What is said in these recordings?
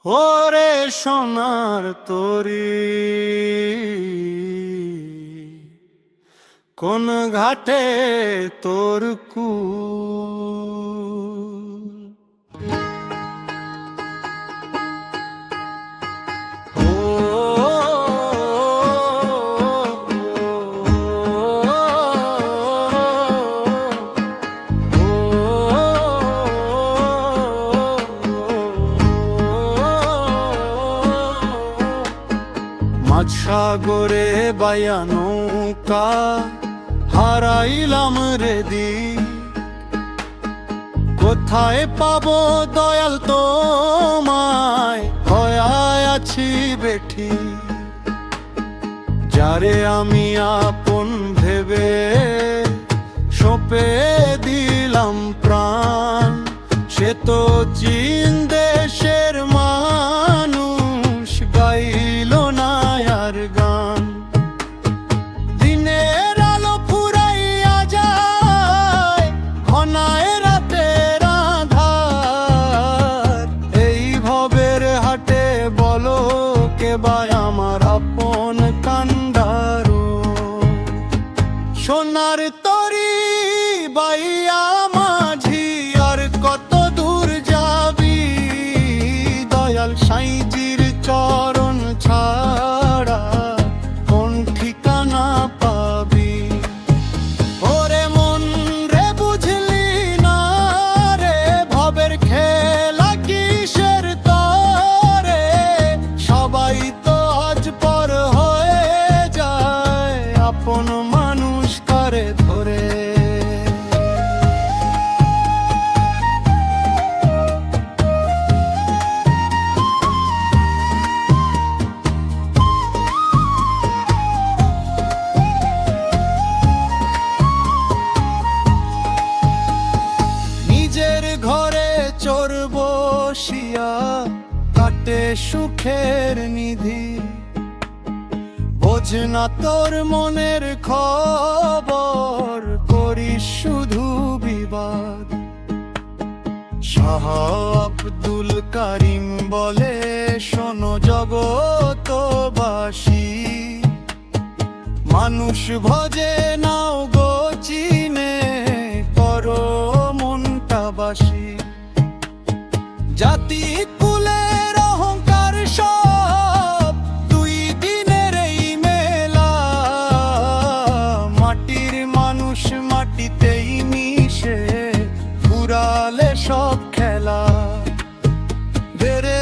ওরে সোনার তরি কোন ঘাটে তোর কুল। সাগরে বাইয়া নৌকা হারাইলাম রে দি, কোথায় পাবো দয়াল তোমায়, হয়ায় আছি বেঠি। যারে আমি আপন ভেবে সঁপে দিলাম প্রাণ, সে তো চীন দেশের মানুষ, গাইল না আর গান। দিনের আলো ফুরাইয়া যায়, ঘনায় রাতের আঁধার, এই ভবের হাটে বলো কে বাই আমার আপন কান্ডারো। সোনার তরি বাইয়া মাঝি আর কত দূর যাবি, দয়াল সাইজির চরণ ছাড়া কোন ঠিকানা পাবি। ওরে মন রে বুঝলি না রে, ভবের খেলা কিসের তরে, সবাই তো আজ পর হয়ে যায়, আপন মানুষ করে ধরে। ঘরে চোর বসিয়া কাটে সুখের নিধি, বোঝ না তোর মনের খবর, করিস শুধু বিবাদ। শাহ আব্দুল কারিম বলে শোনো জগতবাসী, মানুষ ভজে নাও গো চিনে, করো মনটাবাসী। জাতি কুলের অহংকার সব দুই দিনের এই মেলা, মাটির মানুষ মাটিতেই মিশে, ফুরালে সব খেলা। রে রে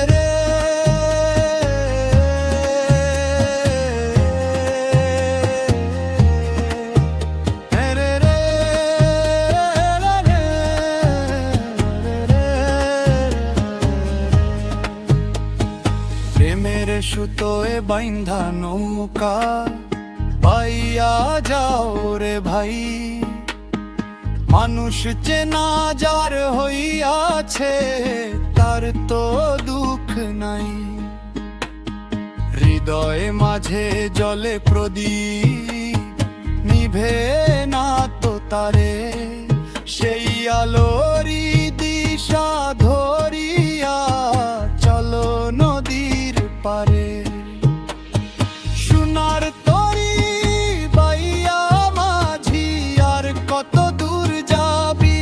প্রেমের সুতোয় বাইন্ধা নৌকা পাইয়া যাও রে ভাই, মানুষ চেনা যার হইয়াছে, তার তো দুঃখ নাই। হৃদয় মাঝে জলে প্রদীপ, নিভে না তো তারে, সেই আলোরই দিশা ধরিয়া চলো নদীর পারে। সোনার তরি বাইয়া মাঝি আর কত দূর যাবি,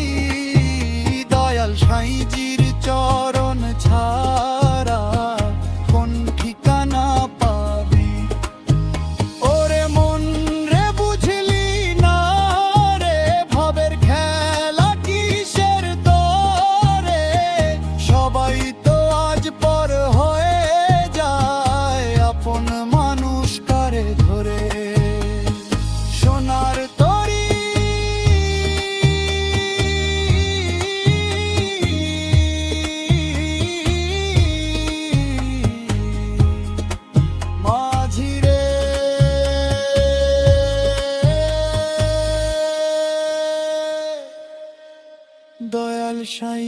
দয়াল সাইজির চরণ ছাড়া কোন ঠিকানা পাবি। ওরে মন রে বুঝলি না রে, ভবের খেলা কিসের দরে, সবাই তো আজ পর হয়ে যায়, আপন মানুষ কারে ধরে। সোনার তরি মাঝি রে, দয়াল সাই